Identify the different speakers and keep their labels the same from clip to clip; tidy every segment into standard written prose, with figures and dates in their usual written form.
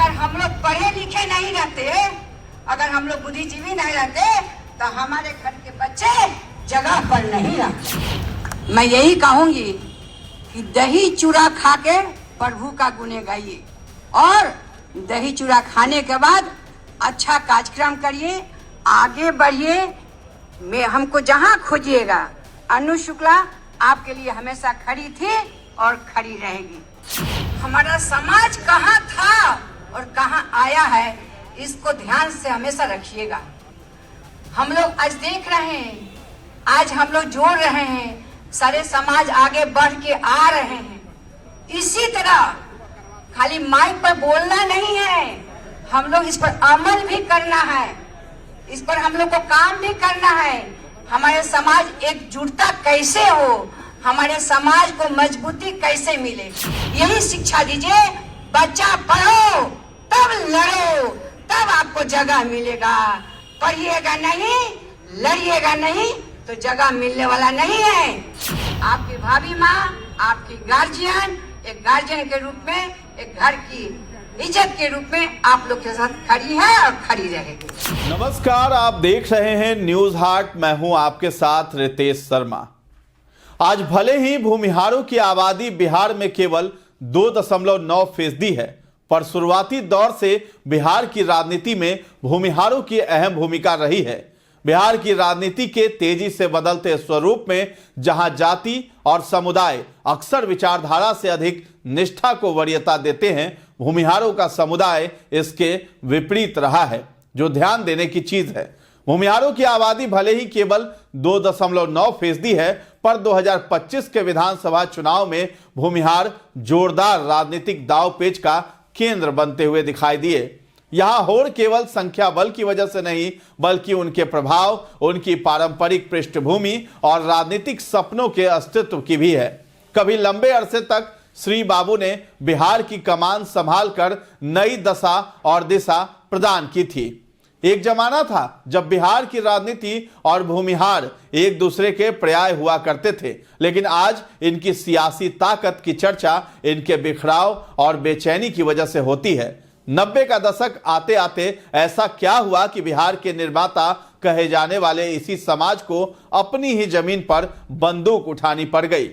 Speaker 1: अगर हम लोग पढ़े लिखे नहीं रहते, अगर हम लोग बुद्धिजीवी नहीं रहते, तो हमारे घर के बच्चे जगह पर नहीं रहते। मैं यही कहूंगी कि दही चूड़ा खा के प्रभु का गुणे गाइए और दही चूड़ा खाने के बाद अच्छा कार्यक्रम करिए, आगे बढ़िए। मैं हमको जहां खोजिएगा, अनु शुक्ला आपके लिए हमेशा खड़ी थी और खड़ी रहेगी। हमारा समाज कहां था और कहां आया है, इसको ध्यान से हमेशा रखिएगा। हम लोग आज देख रहे हैं, आज हम लोग जोड़ रहे हैं, सारे समाज आगे बढ़ के आ रहे हैं। इसी तरह खाली माइक पर बोलना नहीं है, हम लोग इस पर अमल भी करना है, इस पर हम लोग को काम भी करना है। हमारे समाज एकजुटता कैसे हो, हमारे समाज को मजबूती कैसे मिले, यही शिक्षा दीजिए। बच्चा पढ़ो तब लड़ो, तब आपको जगह मिलेगा। पढ़िएगा नहीं, लड़िएगा नहीं तो जगह मिलने वाला नहीं है। आपकी भाभी माँ, आपकी गार्जियन, एक गार्जियन के रूप में, एक घर की इज्जत के रूप में आप लोग के साथ खड़ी है और खड़ी रहेगी।
Speaker 2: नमस्कार, आप देख रहे हैं न्यूज हाट। मैं हूं आपके साथ रितेश शर्मा। आज भले ही भूमिहारों की आबादी बिहार में केवल 2.9% है, पर शुरुआती दौर से बिहार की राजनीति में भूमिहारों की अहम भूमिका रही है। बिहार की राजनीति के तेजी से बदलते स्वरूप में जहां जाति और समुदाय अक्सर विचारधारा से अधिक निष्ठा को वरीयता देते हैं, भूमिहारों का समुदाय इसके विपरीत रहा है, जो ध्यान देने की चीज है। भूमिहारों की आबादी भले ही केवल 2.9% है, पर 2025 के विधानसभा चुनाव में भूमिहार जोरदार राजनीतिक दांवपेच का केंद्र बनते हुए दिखाई दिए। यहां होड़ केवल संख्या बल की वजह से नहीं, बल्कि उनके प्रभाव, उनकी पारंपरिक पृष्ठभूमि और राजनीतिक सपनों के अस्तित्व की भी है। कभी लंबे अरसे तक श्री बाबू ने बिहार की कमान संभालकर नई दशा और दिशा प्रदान की थी। एक जमाना था जब बिहार की राजनीति और भूमिहार एक दूसरे के पर्याय हुआ करते थे, लेकिन आज इनकी सियासी ताकत की चर्चा इनके बिखराव और बेचैनी की वजह से होती है। 90 का दशक आते आते ऐसा क्या हुआ कि बिहार के निर्माता कहे जाने वाले इसी समाज को अपनी ही जमीन पर बंदूक उठानी पड़ गई।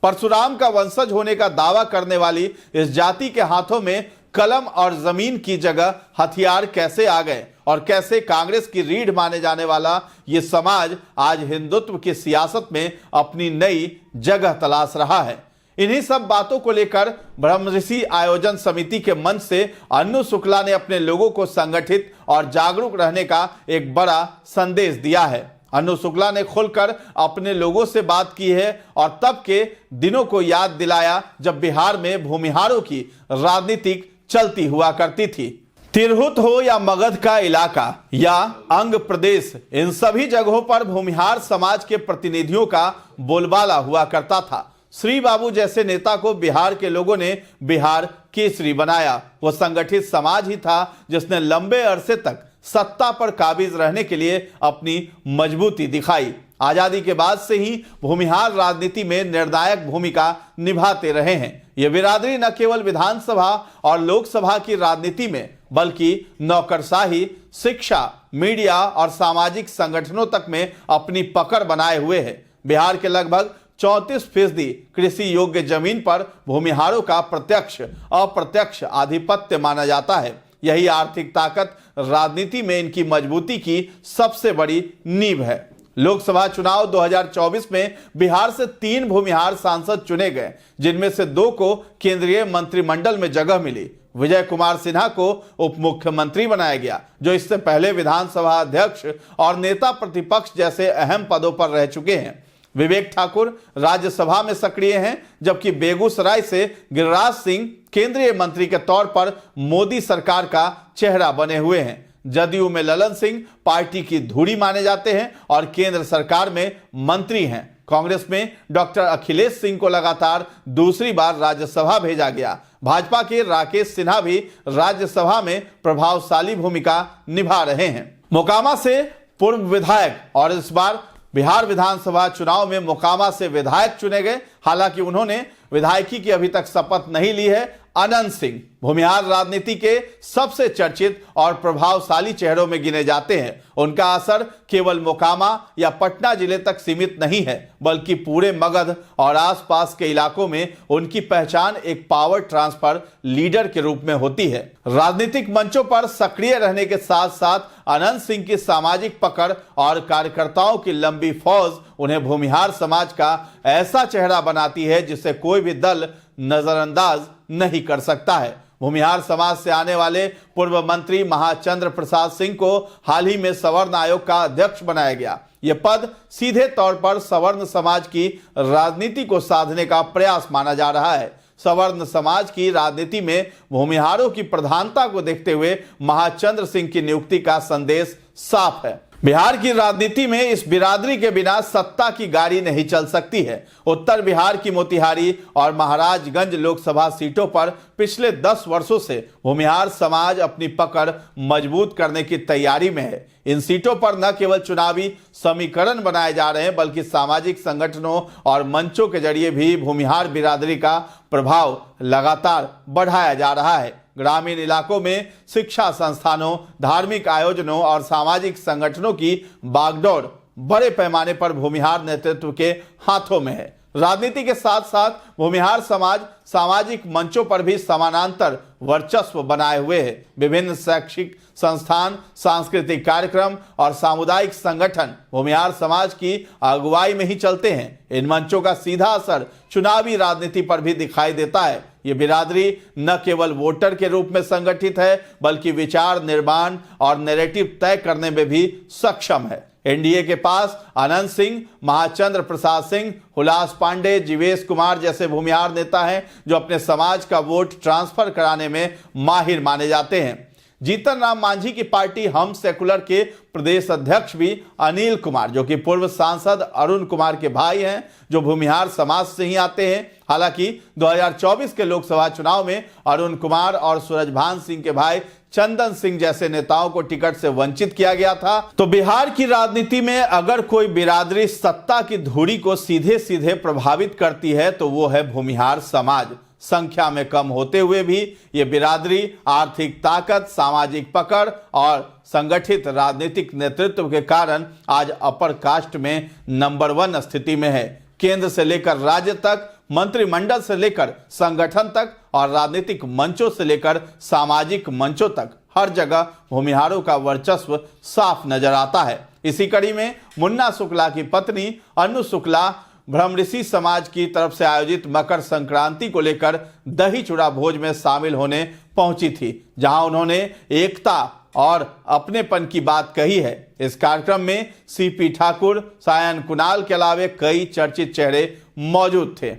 Speaker 2: परशुराम का वंशज होने का दावा करने वाली इस जाति के हाथों में कलम और जमीन की जगह हथियार कैसे आ गए, और कैसे कांग्रेस की रीढ़ माने जाने वाला ये समाज आज हिंदुत्व की सियासत में अपनी नई जगह तलाश रहा है। इन्हीं सब बातों को लेकर ब्रह्मऋषि आयोजन समिति के मंच से अनु शुक्ला ने अपने लोगों को संगठित और जागरूक रहने का एक बड़ा संदेश दिया है। अनु शुक्ला ने खुलकर अपने लोगों से बात की है और तब के दिनों को याद दिलाया जब बिहार में भूमिहारों की राजनीतिक चलती हुआ करती थी। तिरहुत हो या मगध का इलाका या अंग प्रदेश, इन सभी जगहों पर भूमिहार समाज के प्रतिनिधियों का बोलबाला हुआ करता था। श्री बाबू जैसे नेता को बिहार के लोगों ने बिहार केसरी बनाया। वो संगठित समाज ही था जिसने लंबे अरसे तक सत्ता पर काबिज रहने के लिए अपनी मजबूती दिखाई। आजादी के बाद से ही भूमिहार राजनीति में निर्णायक भूमिका निभाते रहे हैं। ये बिरादरी न केवल विधानसभा और लोकसभा की राजनीति में, बल्कि नौकरशाही, शिक्षा, मीडिया और सामाजिक संगठनों तक में अपनी पकड़ बनाए हुए है। बिहार के लगभग 34% कृषि योग्य जमीन पर भूमिहारों का प्रत्यक्ष अप्रत्यक्ष आधिपत्य माना जाता है। यही आर्थिक ताकत राजनीति में इनकी मजबूती की सबसे बड़ी नींव है। लोकसभा चुनाव 2024 में बिहार से 3 भूमिहार सांसद चुने गए, जिनमें से 2 को केंद्रीय मंत्रिमंडल में जगह मिली। विजय कुमार सिन्हा को उप मुख्यमंत्री बनाया गया, जो इससे पहले विधानसभा अध्यक्ष और नेता प्रतिपक्ष जैसे अहम पदों पर रह चुके हैं। विवेक ठाकुर राज्यसभा में सक्रिय हैं, जबकि बेगूसराय से गिरिराज सिंह केंद्रीय मंत्री के तौर पर मोदी सरकार का चेहरा बने हुए हैं। जदयू में ललन सिंह पार्टी की धुरी माने जाते हैं और केंद्र सरकार में मंत्री हैं। कांग्रेस में डॉक्टर अखिलेश सिंह को लगातार दूसरी बार राज्यसभा भेजा गया। भाजपा के राकेश सिन्हा भी राज्यसभा में प्रभावशाली भूमिका निभा रहे हैं। मोकामा से पूर्व विधायक और इस बार बिहार विधानसभा चुनाव में मोकामा से विधायक चुने गए। हालांकि उन्होंने विधायकी की अभी तक शपथ नहीं ली है। अनंत सिंह भूमिहार राजनीति के सबसे चर्चित और प्रभावशाली चेहरों में गिने जाते हैं। उनका असर केवल मोकामा या पटना जिले तक सीमित नहीं है, बल्कि पूरे मगध और आसपास के इलाकों में उनकी पहचान एक पावर ट्रांसफर लीडर के रूप में होती है। राजनीतिक मंचों पर सक्रिय रहने के साथ साथ अनंत सिंह की सामाजिक पकड़ और कार्यकर्ताओं की लंबी फौज उन्हें भूमिहार समाज का ऐसा चेहरा बनाती है जिसे कोई भी दल नजरअंदाज नहीं कर सकता है। भूमिहार समाज से आने वाले पूर्व मंत्री महाचंद्र प्रसाद सिंह को हाल ही में सवर्ण आयोग का अध्यक्ष बनाया गया। यह पद सीधे तौर पर सवर्ण समाज की राजनीति को साधने का प्रयास माना जा रहा है। सवर्ण समाज की राजनीति में भूमिहारों की प्रधानता को देखते हुए महाचंद्र सिंह की नियुक्ति का संदेश साफ है। बिहार की राजनीति में इस बिरादरी के बिना सत्ता की गाड़ी नहीं चल सकती है। उत्तर बिहार की मोतिहारी और महाराजगंज लोकसभा सीटों पर पिछले 10 वर्षों से भूमिहार समाज अपनी पकड़ मजबूत करने की तैयारी में है। इन सीटों पर न केवल चुनावी समीकरण बनाए जा रहे हैं, बल्कि सामाजिक संगठनों और मंचों के जरिए भी भूमिहार बिरादरी का प्रभाव लगातार बढ़ाया जा रहा है। ग्रामीण इलाकों में शिक्षा संस्थानों, धार्मिक आयोजनों और सामाजिक संगठनों की बागडोर बड़े पैमाने पर भूमिहार नेतृत्व के हाथों में है। राजनीति के साथ साथ भूमिहार समाज सामाजिक मंचों पर भी समानांतर वर्चस्व बनाए हुए है। विभिन्न शैक्षिक संस्थान, सांस्कृतिक कार्यक्रम और सामुदायिक संगठन भूमिहार समाज की अगुवाई में ही चलते हैं। इन मंचों का सीधा असर चुनावी राजनीति पर भी दिखाई देता है। ये बिरादरी न केवल वोटर के रूप में संगठित है, बल्कि विचार निर्माण और नैरेटिव तय करने में भी सक्षम है। एनडीए के पास अनंत सिंह, महाचंद्र प्रसाद सिंह, हुलास पांडे, जीवेश कुमार जैसे भूमिहार नेता हैं जो अपने समाज का वोट ट्रांसफर कराने में माहिर माने जाते हैं। जीतन राम मांझी की पार्टी हम सेकुलर के प्रदेश अध्यक्ष भी अनिल कुमार, जो कि पूर्व सांसद अरुण कुमार के भाई हैं, जो भूमिहार समाज से ही आते हैं। हालांकि 2024 के लोकसभा चुनाव में अरुण कुमार और सूरजभान सिंह के भाई चंदन सिंह जैसे नेताओं को टिकट से वंचित किया गया था। तो बिहार की राजनीति में अगर कोई बिरादरी सत्ता की धुरी को सीधे सीधे प्रभावित करती है तो वो है भूमिहार समाज। संख्या में कम होते हुए भी ये बिरादरी आर्थिक ताकत, सामाजिक पकड़ और संगठित राजनीतिक नेतृत्व के कारण आज अपर कास्ट में नंबर 1 स्थिति में है। केंद्र से लेकर राज्य तक, मंत्रिमंडल से लेकर संगठन तक और राजनीतिक मंचों से लेकर सामाजिक मंचों तक हर जगह भूमिहारों का वर्चस्व साफ नजर आता है। इसी कड़ी में मुन्ना शुक्ला की पत्नी अनु शुक्ला ब्रह्मऋषि समाज की तरफ से आयोजित मकर संक्रांति को लेकर दही चूड़ा भोज में शामिल होने पहुंची थी, जहां उन्होंने एकता और अपनेपन की बात कही है। इस कार्यक्रम में सीपी ठाकुर, सायन कुणाल के अलावे कई चर्चित चेहरे मौजूद थे।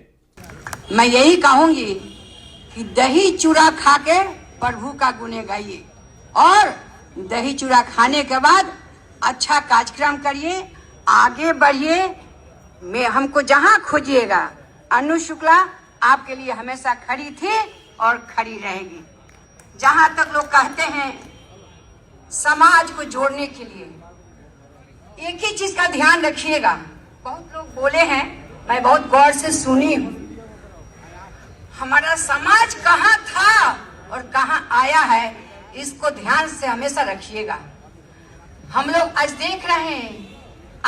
Speaker 1: मैं यही कहूंगी कि दही चूड़ा खा के प्रभु का गुणे गाइए और दही चूड़ा खाने के बाद अच्छा कार्यक्रम करिए, आगे बढ़िए। मैं हमको जहां खोजिएगा, अनु शुक्ला आपके लिए हमेशा खड़ी थी और खड़ी रहेगी। जहां तक लोग कहते हैं समाज को जोड़ने के लिए एक ही चीज का ध्यान रखिएगा। बहुत लोग बोले हैं, मैं बहुत गौर से सुनी हूं, हमारा समाज कहां था और कहां आया है, इसको ध्यान से हमेशा रखिएगा। हम लोग आज देख रहे हैं,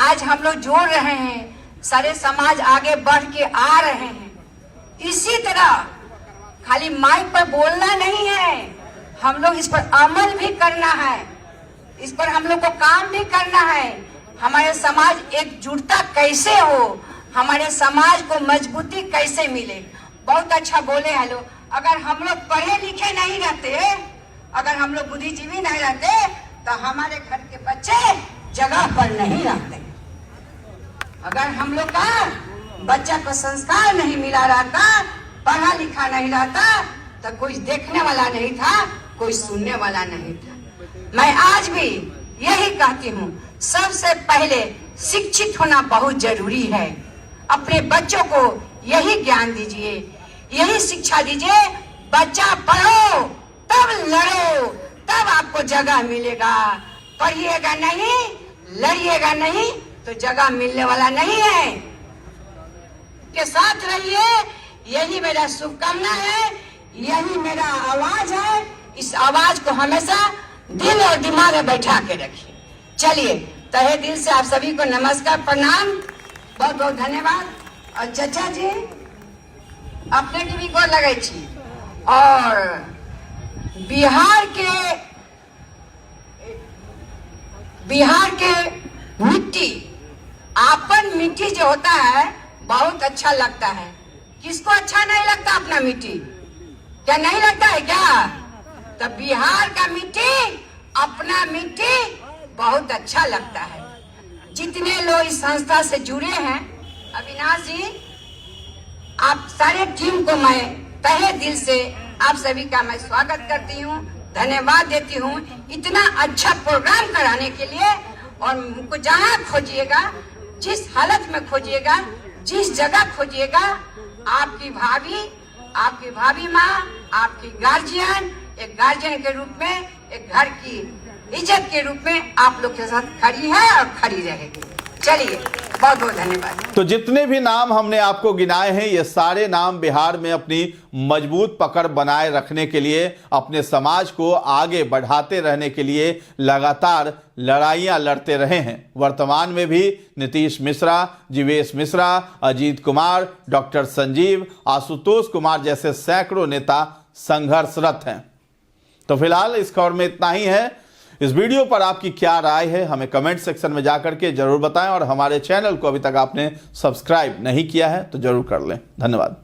Speaker 1: आज हम लोग जोड़ रहे हैं, सारे समाज आगे बढ़ के आ रहे हैं। इसी तरह खाली माइक पर बोलना नहीं है, हम लोग इस पर अमल भी करना है, इस पर हम लोग को काम भी करना है। हमारे समाज एकजुटता कैसे हो, हमारे समाज को मजबूती कैसे मिले। बहुत अच्छा बोले हैं लोग। अगर हम लोग पढ़े लिखे नहीं रहते, अगर हम लोग बुद्धिजीवी नहीं रहते, तो हमारे घर के बच्चे जगह पर नहीं रहते। अगर हम लोग का बच्चा को संस्कार नहीं मिला रहता, पढ़ा लिखा नहीं रहता, तो कोई देखने वाला नहीं था, कोई सुनने वाला नहीं था। मैं आज भी यही कहती हूँ, सबसे पहले शिक्षित होना बहुत जरूरी है। अपने बच्चों को यही ज्ञान दीजिए, यही शिक्षा दीजिए। बच्चा पढ़ो तब लड़ो, तब आपको जगह मिलेगा। पढ़िएगा नहीं, लड़िएगा नहीं तो जगह मिलने वाला नहीं है। के साथ रहिए, यही मेरा शुभकामना है। यही मेरा आवाज है। इस आवाज को हमेशा दिल और दिमाग में बैठा के रखिए। चलिए, तहे दिल से आप सभी को नमस्कार, प्रणाम, बहुत बहुत धन्यवाद। और चाचा जी अपने की भी गोर लगे छी। और बिहार के मिट्टी, आपन मिट्टी जो होता है बहुत अच्छा लगता है। किसको अच्छा नहीं लगता अपना मिट्टी? क्या नहीं लगता है क्या? तो बिहार का मिट्टी, अपना मिट्टी बहुत अच्छा लगता है। जितने लोग इस संस्था से जुड़े हैं, अविनाश जी, आप सारे टीम को मैं तहे दिल से आप सभी का मैं स्वागत करती हूँ, धन्यवाद देती हूँ इतना अच्छा प्रोग्राम कराने के लिए। और मुझको जहाँ खोजिएगा, जिस हालत में खोजिएगा, जिस जगह खोजिएगा, आपकी भाभी माँ, आपकी गार्जियन, एक गार्जियन के रूप में, एक घर की इज्जत के रूप में आप लोग के साथ खड़ी है और खड़ी रहेगी। चलिए, बहुत बहुत धन्यवाद।
Speaker 2: तो जितने भी नाम हमने आपको गिनाए हैं, ये सारे नाम बिहार में अपनी मजबूत पकड़ बनाए रखने के लिए, अपने समाज को आगे बढ़ाते रहने के लिए लगातार लड़ाइयां लड़ते रहे हैं। वर्तमान में भी नीतीश मिश्रा, जीवेश मिश्रा, अजीत कुमार, डॉक्टर संजीव, आशुतोष कुमार जैसे सैकड़ों नेता संघर्षरत हैं। तो फिलहाल इस खबर में इतना ही है। इस वीडियो पर आपकी क्या राय है हमें कमेंट सेक्शन में जाकर के जरूर बताएं, और हमारे चैनल को अभी तक आपने सब्सक्राइब नहीं किया है तो जरूर कर लें। धन्यवाद।